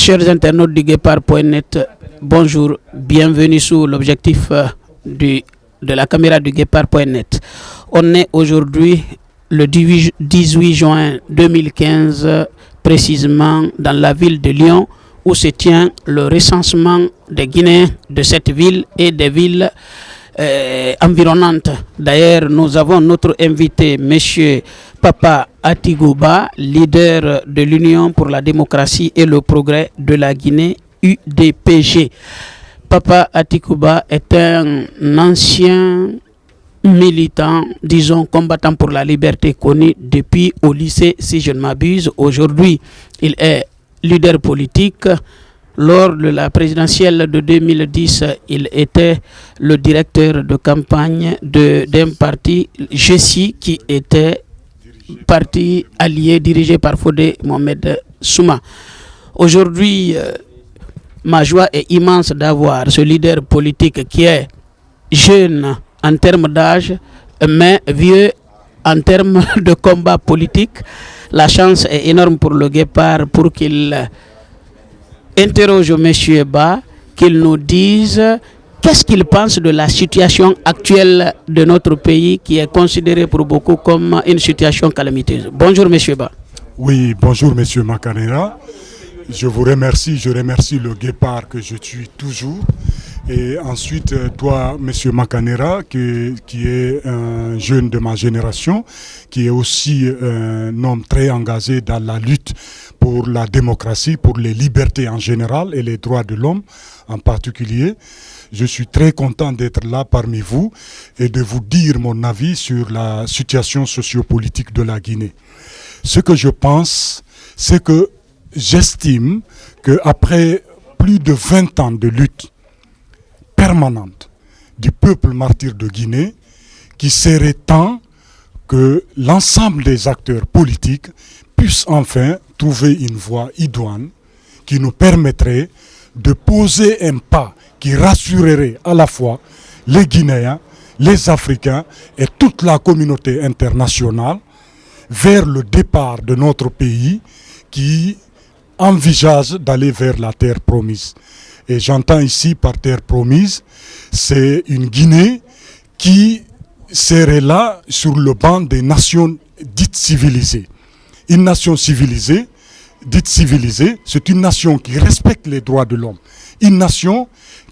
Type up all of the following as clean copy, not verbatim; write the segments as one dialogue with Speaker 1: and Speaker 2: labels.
Speaker 1: Chers internautes du Guépard.net, bonjour, bienvenue sous l'objectif de la caméra du Guépard.net. On est aujourd'hui le 18 juin 2015, précisément dans la ville de Lyon, où se tient le recensement des Guinéens de cette ville et des villes environnantes. D'ailleurs, nous avons notre invité, M. Papa Atigouba, leader de l'Union pour la démocratie et le progrès de la Guinée, UDPG. Papa Atigouba est un ancien militant, disons combattant pour la liberté, connu depuis au lycée, si je ne m'abuse. Aujourd'hui, il est leader politique. Lors de la présidentielle de 2010, il était le directeur de campagne d'un parti, GESI, qui était parti allié dirigé par Fodé Mohamed Souma. Aujourd'hui, ma joie est immense d'avoir ce leader politique qui est jeune en termes d'âge, mais vieux en termes de combat politique. La chance est énorme pour le Guépard pour qu'il interroge M. Ba, qu'il nous dise qu'est-ce qu'il pense de la situation actuelle de notre pays qui est considérée pour beaucoup comme une situation calamiteuse. Bonjour M. Ba.
Speaker 2: Oui, bonjour M. Makanera. Je vous remercie, je remercie le Guépard que je suis toujours. Et ensuite, toi, M. Makanera, qui est un jeune de ma génération, qui est aussi un homme très engagé dans la lutte pour la démocratie, pour les libertés en général et les droits de l'homme en particulier. Je suis très content d'être là parmi vous et de vous dire mon avis sur la situation sociopolitique de la Guinée. Ce que je pense, c'est que j'estime qu'après plus de 20 ans de lutte permanente du peuple martyr de Guinée, qu'il serait temps que l'ensemble des acteurs politiques puissent enfin trouver une voie idoine qui nous permettrait de poser un pas qui rassurerait à la fois les Guinéens, les Africains et toute la communauté internationale vers le départ de notre pays qui envisage d'aller vers la terre promise. Et j'entends ici par terre promise, c'est une Guinée qui serait là sur le banc des nations dites civilisées. Une nation civilisée, dite civilisée, c'est une nation qui respecte les droits de l'homme. Une nation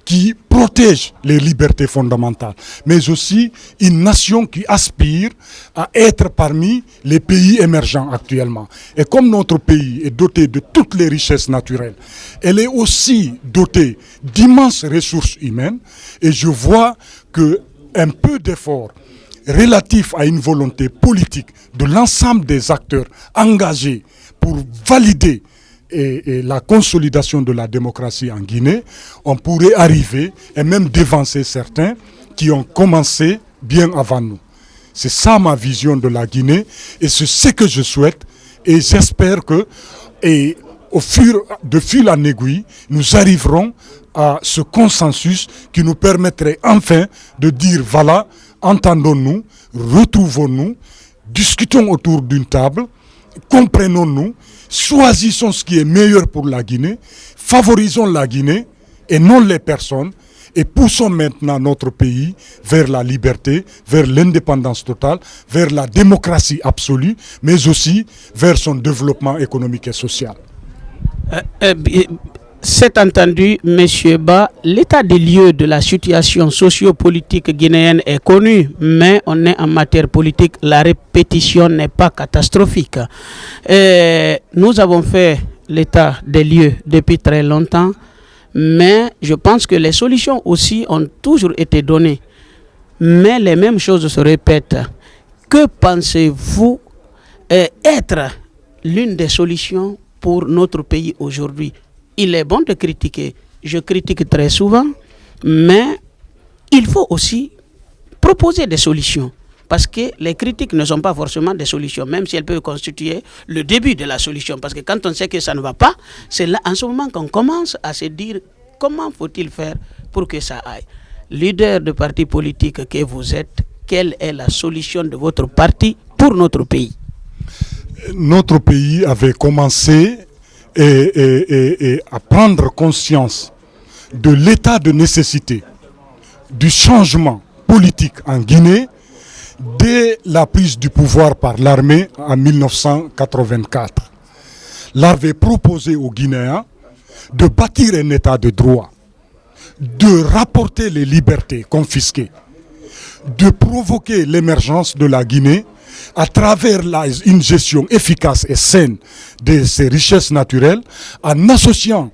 Speaker 2: qui protège les libertés fondamentales, mais aussi une nation qui aspire à être parmi les pays émergents actuellement. Et comme notre pays est doté de toutes les richesses naturelles, elle est aussi dotée d'immenses ressources humaines, et je vois qu'un peu d'effort relatif à une volonté politique de l'ensemble des acteurs engagés pour valider et la consolidation de la démocratie en Guinée, on pourrait arriver et même devancer certains qui ont commencé bien avant nous. C'est ça ma vision de la Guinée et c'est ce que je souhaite et j'espère que de fil en aiguille, nous arriverons à ce consensus qui nous permettrait enfin de dire voilà, entendons-nous, retrouvons-nous, discutons autour d'une table, comprenons-nous, choisissons ce qui est meilleur pour la Guinée, favorisons la Guinée et non les personnes et poussons maintenant notre pays vers la liberté, vers l'indépendance totale, vers la démocratie absolue, mais aussi vers son développement économique et social.
Speaker 1: C'est entendu, M. Ba, l'état des lieux de la situation sociopolitique guinéenne est connu, mais on est en matière politique, la répétition n'est pas catastrophique. Nous avons fait l'état des lieux depuis très longtemps, mais je pense que les solutions aussi ont toujours été données. Mais les mêmes choses se répètent. Que pensez-vous être l'une des solutions pour notre pays aujourd'hui? Il est bon de critiquer, je critique très souvent, mais il faut aussi proposer des solutions. Parce que les critiques ne sont pas forcément des solutions, même si elles peuvent constituer le début de la solution. Parce que quand on sait que ça ne va pas, c'est là en ce moment qu'on commence à se dire comment faut-il faire pour que ça aille. Leader de parti politique que vous êtes, quelle est la solution de votre parti pour notre pays?
Speaker 2: Notre pays avait commencé et à prendre conscience de l'état de nécessité du changement politique en Guinée dès la prise du pouvoir par l'armée en 1984. L'armée proposait aux Guinéens de bâtir un état de droit, de rapporter les libertés confisquées, de provoquer l'émergence de la Guinée à travers une gestion efficace et saine de ses richesses naturelles en associant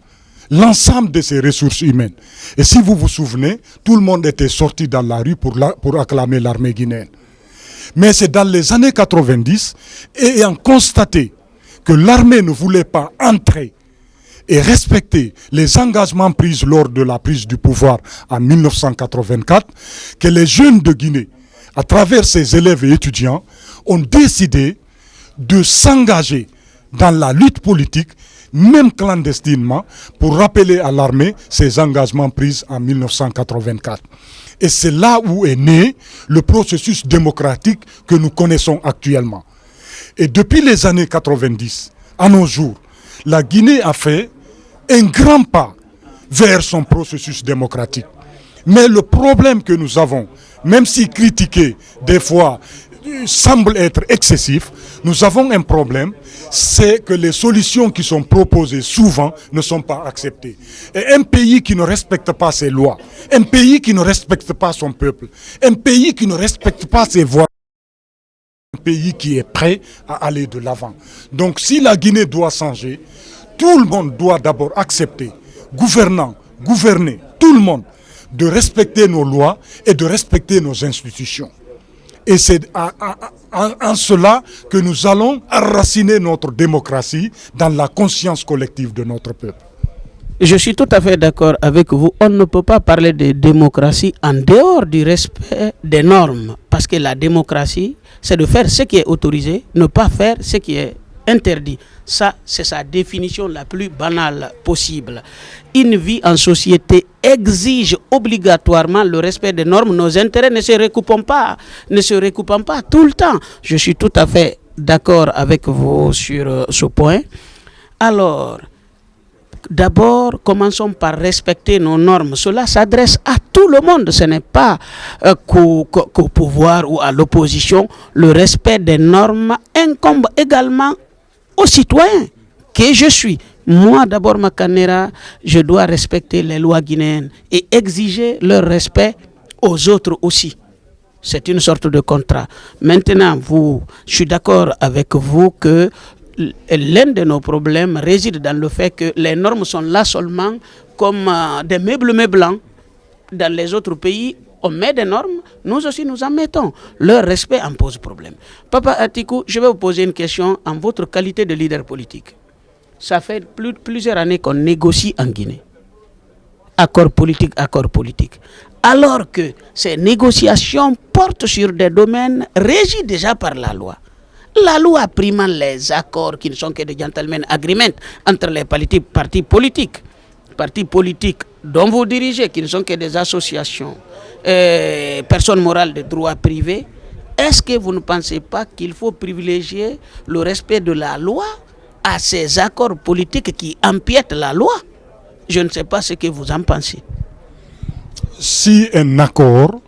Speaker 2: l'ensemble de ses ressources humaines. Et si vous vous souvenez, tout le monde était sorti dans la rue pour acclamer l'armée guinéenne. Mais c'est dans les années 90, ayant constaté que l'armée ne voulait pas entrer et respecter les engagements pris lors de la prise du pouvoir en 1984, que les jeunes de Guinée, à travers ses élèves et étudiants, ont décidé de s'engager dans la lutte politique, même clandestinement, pour rappeler à l'armée ses engagements pris en 1984. Et c'est là où est né le processus démocratique que nous connaissons actuellement. Et depuis les années 90, à nos jours, la Guinée a fait un grand pas vers son processus démocratique. Mais le problème que nous avons, même si critiqué des fois semble être excessif, nous avons un problème, c'est que les solutions qui sont proposées souvent ne sont pas acceptées. Et un pays qui ne respecte pas ses lois, un pays qui ne respecte pas son peuple, un pays qui ne respecte pas ses voix, un pays qui est prêt à aller de l'avant. Donc si la Guinée doit changer, tout le monde doit d'abord accepter, gouvernants, gouverner, tout le monde, de respecter nos lois et de respecter nos institutions. Et c'est en cela que nous allons enraciner notre démocratie dans la conscience collective de notre peuple.
Speaker 1: Je suis tout à fait d'accord avec vous. On ne peut pas parler de démocratie en dehors du respect des normes. Parce que la démocratie, c'est de faire ce qui est autorisé, ne pas faire ce qui est interdit. Ça, c'est sa définition la plus banale possible. Une vie en société exige obligatoirement le respect des normes. Nos intérêts ne se recoupent pas tout le temps. Je suis tout à fait d'accord avec vous sur ce point. Alors, d'abord, commençons par respecter nos normes. Cela s'adresse à tout le monde. Ce n'est pas qu'au pouvoir ou à l'opposition. Le respect des normes incombe également aux citoyens que je suis. Moi, d'abord, Makanera, je dois respecter les lois guinéennes et exiger leur respect aux autres aussi. C'est une sorte de contrat. Maintenant, je suis d'accord avec vous que l'un de nos problèmes réside dans le fait que les normes sont là seulement comme des meubles meublants. Dans les autres pays, on met des normes, nous aussi nous en mettons. Leur respect en pose problème. Papa Atikou, je vais vous poser une question en votre qualité de leader politique. Ça fait plusieurs années qu'on négocie en Guinée. Accord politique. Alors que ces négociations portent sur des domaines régis déjà par la loi. La loi primant les accords qui ne sont que des gentlemen agreements entre les partis politiques dont vous dirigez, qui ne sont que des associations, personnes morales de droit privé, est-ce que vous ne pensez pas qu'il faut privilégier le respect de la loi à ces accords politiques qui empiètent la loi? Je ne sais pas ce que vous en pensez.
Speaker 2: Si un accord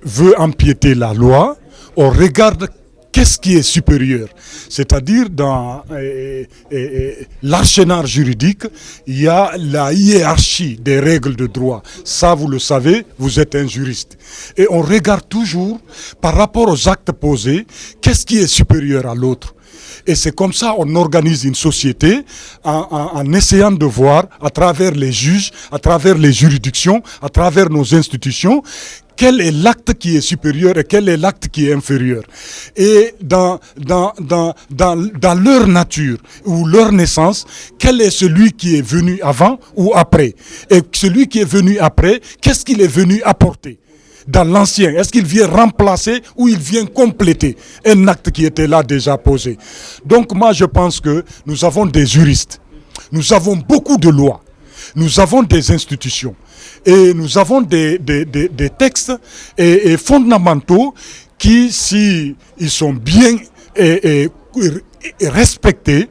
Speaker 2: veut empiéter la loi, on regarde qu'est-ce qui est supérieur. C'est-à-dire dans l'arsenal juridique, il y a la hiérarchie des règles de droit. Ça, vous le savez, vous êtes un juriste. Et on regarde toujours, par rapport aux actes posés, qu'est-ce qui est supérieur à l'autre. Et c'est comme ça qu'on organise une société en essayant de voir, à travers les juges, à travers les juridictions, à travers nos institutions, quel est l'acte qui est supérieur et quel est l'acte qui est inférieur. Et dans leur nature ou leur naissance, quel est celui qui est venu avant ou après. Et celui qui est venu après, qu'est-ce qu'il est venu apporter dans l'ancien? Est-ce qu'il vient remplacer ou il vient compléter un acte qui était là déjà posé? Donc moi je pense que nous avons des juristes, nous avons beaucoup de lois, nous avons des institutions et nous avons des textes et fondamentaux qui, si ils sont bien respectés,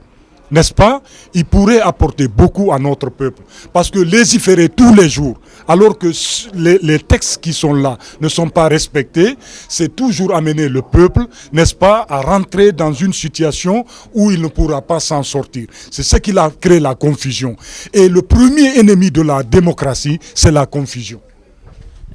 Speaker 2: n'est-ce pas, il pourrait apporter beaucoup à notre peuple. Parce que légiférer tous les jours, alors que les textes qui sont là ne sont pas respectés, c'est toujours amener le peuple, n'est-ce pas, à rentrer dans une situation où il ne pourra pas s'en sortir. C'est ce qui a créé la confusion. Et le premier ennemi de la démocratie, c'est la confusion.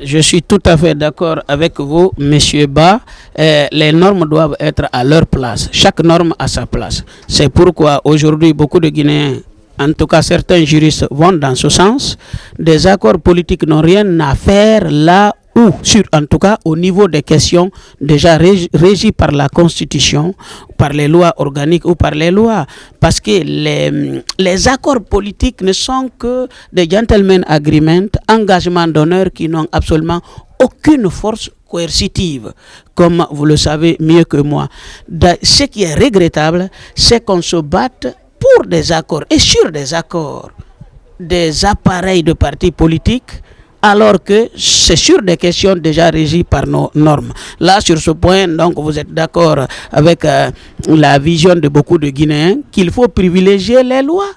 Speaker 1: Je suis tout à fait d'accord avec vous, Monsieur Ba. Les normes doivent être à leur place. Chaque norme a sa place. C'est pourquoi aujourd'hui, beaucoup de Guinéens, en tout cas certains juristes, vont dans ce sens. Des accords politiques n'ont rien à faire là où, en tout cas au niveau des questions déjà régies par la Constitution, par les lois organiques ou par les lois. Parce que les accords politiques ne sont que des gentlemen agreements, engagements d'honneur qui n'ont absolument aucune force coercitive, comme vous le savez mieux que moi. Ce qui est regrettable, c'est qu'on se batte pour des accords et sur des accords, des appareils de partis politiques, alors que c'est sur des questions déjà régies par nos normes. Là, sur ce point, donc, vous êtes d'accord avec la vision de beaucoup de Guinéens qu'il faut privilégier les lois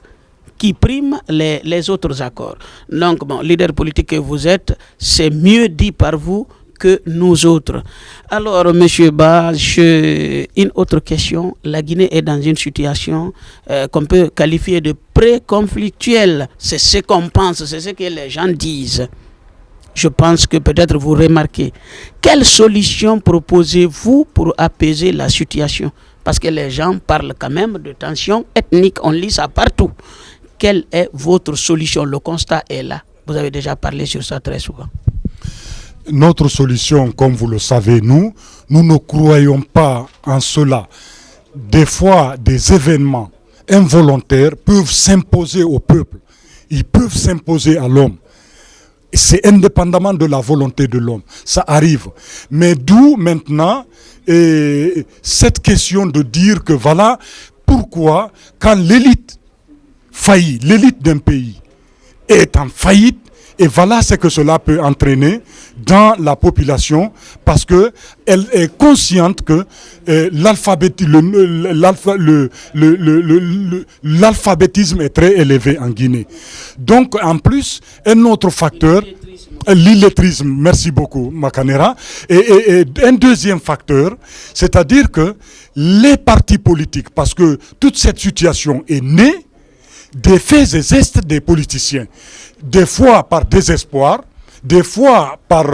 Speaker 1: qui priment les autres accords. Donc, bon, leader politique que vous êtes, c'est mieux dit par vous que nous autres. Alors, M. Ba, une autre question. La Guinée est dans une situation qu'on peut qualifier de pré-conflictuelle. C'est ce qu'on pense, c'est ce que les gens disent. Je pense que peut-être vous remarquez. Quelle solution proposez-vous pour apaiser la situation? Parce que les gens parlent quand même de tensions ethniques, on lit ça partout. Quelle est votre solution? Le constat est là. Vous avez déjà parlé sur ça très souvent.
Speaker 2: Notre solution, comme vous le savez, nous ne croyons pas en cela. Des fois, des événements involontaires peuvent s'imposer au peuple. Ils peuvent s'imposer à l'homme. C'est indépendamment de la volonté de l'homme. Ça arrive. Mais d'où maintenant cette question de dire que voilà pourquoi quand l'élite faillit, l'élite d'un pays est en faillite, et voilà ce que cela peut entraîner dans la population parce qu'elle est consciente que l'alphabétisme est très élevé en Guinée. Donc en plus, un autre facteur, l'illettrisme, merci beaucoup Makanera, et un deuxième facteur, c'est-à-dire que les partis politiques, parce que toute cette situation est née des faits et gestes des politiciens, des fois par désespoir, des fois par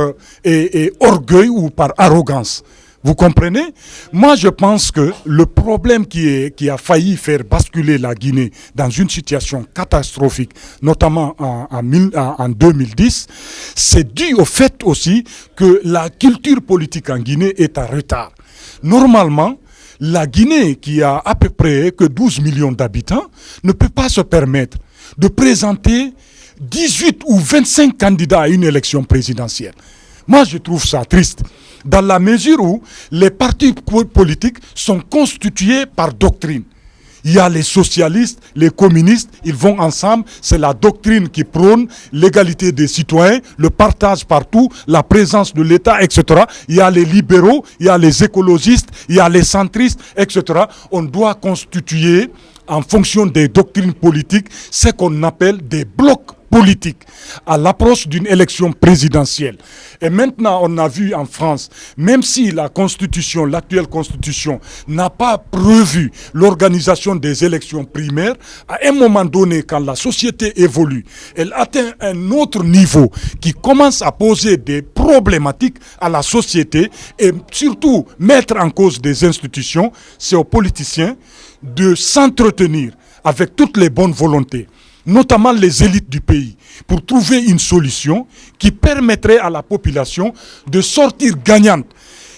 Speaker 2: orgueil ou par arrogance. Vous comprenez? Moi, je pense que le problème qui a failli faire basculer la Guinée dans une situation catastrophique, notamment en 2010, c'est dû au fait aussi que la culture politique en Guinée est en retard. Normalement, la Guinée, qui a à peu près que 12 millions d'habitants, ne peut pas se permettre de présenter 18 ou 25 candidats à une élection présidentielle. Moi, je trouve ça triste, dans la mesure où les partis politiques sont constitués par doctrine. Il y a les socialistes, les communistes, ils vont ensemble, c'est la doctrine qui prône l'égalité des citoyens, le partage partout, la présence de l'État, etc. Il y a les libéraux, il y a les écologistes, il y a les centristes, etc. On doit constituer, en fonction des doctrines politiques, ce qu'on appelle des blocs politiques à l'approche d'une élection présidentielle. Et maintenant, on a vu en France, même si la Constitution, l'actuelle Constitution, n'a pas prévu l'organisation des élections primaires, à un moment donné, quand la société évolue, elle atteint un autre niveau qui commence à poser des problématiques à la société et surtout mettre en cause des institutions, c'est aux politiciens de s'entretenir avec toutes les bonnes volontés, notamment les élites du pays, pour trouver une solution qui permettrait à la population de sortir gagnante.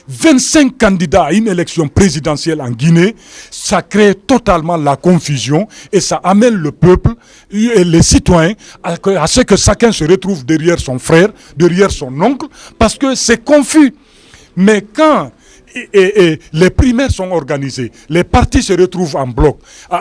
Speaker 2: 25 candidats à une élection présidentielle en Guinée, ça crée totalement la confusion et ça amène le peuple et les citoyens à ce que chacun se retrouve derrière son frère, derrière son oncle, parce que c'est confus. Mais quand les primaires sont organisées, les partis se retrouvent en bloc,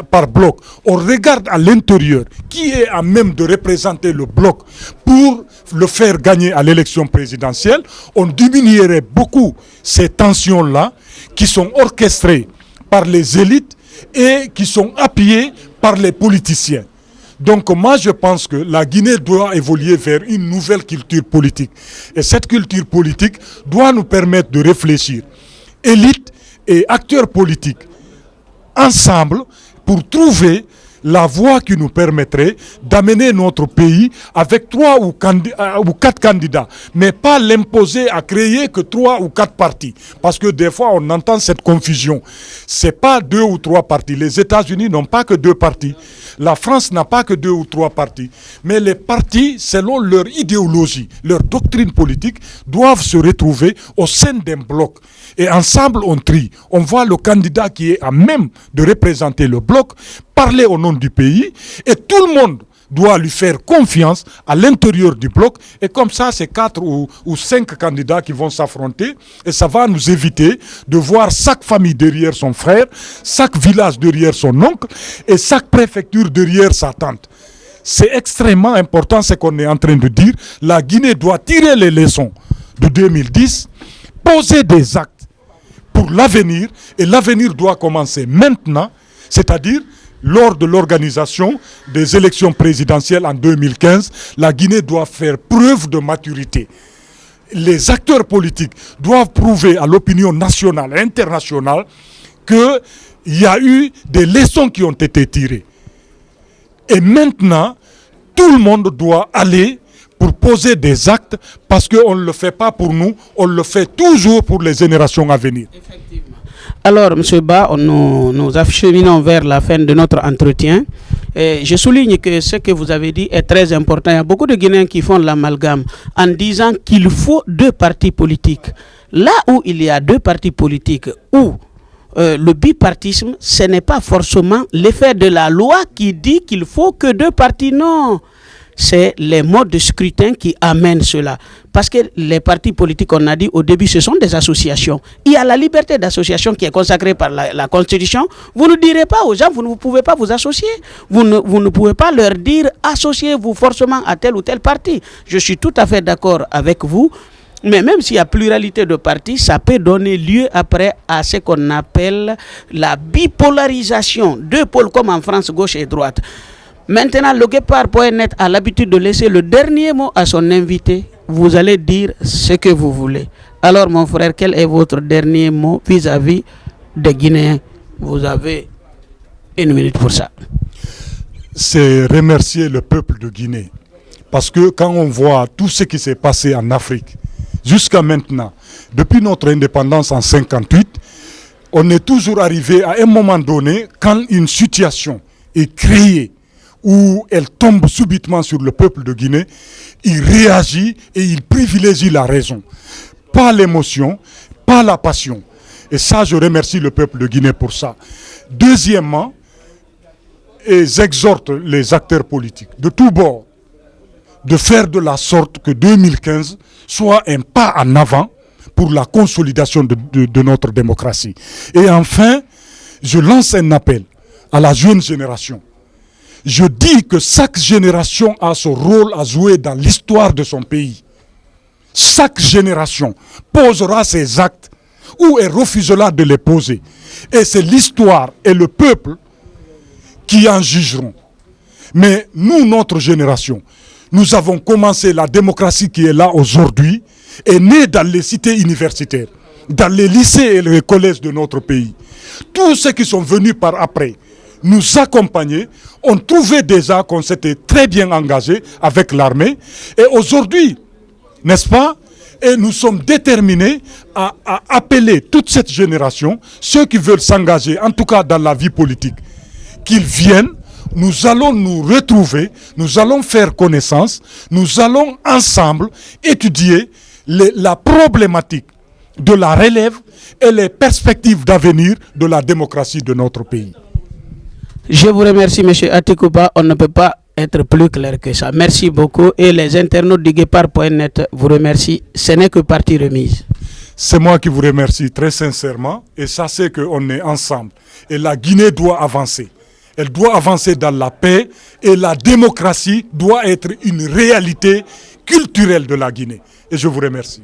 Speaker 2: par bloc. On regarde à l'intérieur qui est à même de représenter le bloc pour le faire gagner à l'élection présidentielle. On diminuerait beaucoup ces tensions-là qui sont orchestrées par les élites et qui sont appuyés par les politiciens. Donc moi je pense que la Guinée doit évoluer vers une nouvelle culture politique. Et cette culture politique doit nous permettre de réfléchir, élites et acteurs politiques, ensemble pour trouver la voie qui nous permettrait d'amener notre pays avec 3 ou 4 candidats, mais pas l'imposer à créer que 3 ou 4 partis. Parce que des fois, on entend cette confusion. C'est pas 2 ou 3 partis. Les États-Unis n'ont pas que 2 partis. La France n'a pas que 2 ou 3 partis. Mais les partis, selon leur idéologie, leur doctrine politique, doivent se retrouver au sein d'un bloc. Et ensemble, on trie. On voit le candidat qui est à même de représenter le bloc, parler au nom du pays, et tout le monde doit lui faire confiance à l'intérieur du bloc. Et comme ça, c'est 4 ou 5 candidats qui vont s'affronter. Et ça va nous éviter de voir chaque famille derrière son frère, chaque village derrière son oncle, et chaque préfecture derrière sa tante. C'est extrêmement important ce qu'on est en train de dire. La Guinée doit tirer les leçons de 2010, poser des actes pour l'avenir, et l'avenir doit commencer maintenant, c'est-à-dire lors de l'organisation des élections présidentielles en 2015, la Guinée doit faire preuve de maturité. Les acteurs politiques doivent prouver à l'opinion nationale et internationale qu'il y a eu des leçons qui ont été tirées. Et maintenant, tout le monde doit aller pour poser des actes, parce qu'on ne le fait pas pour nous, on le fait toujours pour les générations à venir.
Speaker 1: Effectivement. Alors, M. Ba, nous acheminons vers la fin de notre entretien. Et je souligne que ce que vous avez dit est très important. Il y a beaucoup de Guinéens qui font l'amalgame en disant qu'il faut 2 partis politiques. Là où il y a 2 partis politiques, où le bipartisme, ce n'est pas forcément l'effet de la loi qui dit qu'il faut que 2 partis, non. C'est les modes de scrutin qui amènent cela. Parce que les partis politiques, on a dit au début, ce sont des associations. Il y a la liberté d'association qui est consacrée par la Constitution. Vous ne direz pas aux gens, vous ne pouvez pas vous associer. Vous ne pouvez pas leur dire, associez-vous forcément à tel ou tel parti. Je suis tout à fait d'accord avec vous. Mais même s'il y a pluralité de partis, ça peut donner lieu après à ce qu'on appelle la bipolarisation. 2 pôles comme en France, gauche et droite. Maintenant, le Guépard.net a l'habitude de laisser le dernier mot à son invité. Vous allez dire ce que vous voulez. Alors, mon frère, quel est votre dernier mot vis-à-vis des Guinéens? Vous avez 1 minute pour ça.
Speaker 2: C'est remercier le peuple de Guinée. Parce que quand on voit tout ce qui s'est passé en Afrique, jusqu'à maintenant, depuis notre indépendance en 1958, on est toujours arrivé à un moment donné, quand une situation est créée, où elle tombe subitement sur le peuple de Guinée, il réagit et il privilégie la raison. Pas l'émotion, pas la passion. Et ça, je remercie le peuple de Guinée pour ça. Deuxièmement, j'exhorte les acteurs politiques de tous bords de faire de la sorte que 2015 soit un pas en avant pour la consolidation de notre démocratie. Et enfin, je lance un appel à la jeune génération. Je dis que chaque génération a son rôle à jouer dans l'histoire de son pays. Chaque génération posera ses actes ou elle refusera de les poser. Et c'est l'histoire et le peuple qui en jugeront. Mais nous, notre génération, nous avons commencé la démocratie qui est là aujourd'hui, est née dans les cités universitaires, dans les lycées et les collèges de notre pays. Tous ceux qui sont venus par après, nous accompagner, ont trouvé déjà qu'on s'était très bien engagé avec l'armée. Et aujourd'hui, n'est-ce pas, et nous sommes déterminés à appeler toute cette génération, ceux qui veulent s'engager, en tout cas dans la vie politique, qu'ils viennent, nous allons nous retrouver, nous allons faire connaissance, nous allons ensemble étudier la problématique de la relève et les perspectives d'avenir de la démocratie de notre pays.
Speaker 1: Je vous remercie, M. Atikouba. On ne peut pas être plus clair que ça. Merci beaucoup. Et les internautes du Guépard.net vous remercient. Ce n'est que partie remise.
Speaker 2: C'est moi qui vous remercie très sincèrement. Et sachez qu'on est ensemble. Et la Guinée doit avancer. Elle doit avancer dans la paix. Et la démocratie doit être une réalité culturelle de la Guinée. Et je vous remercie.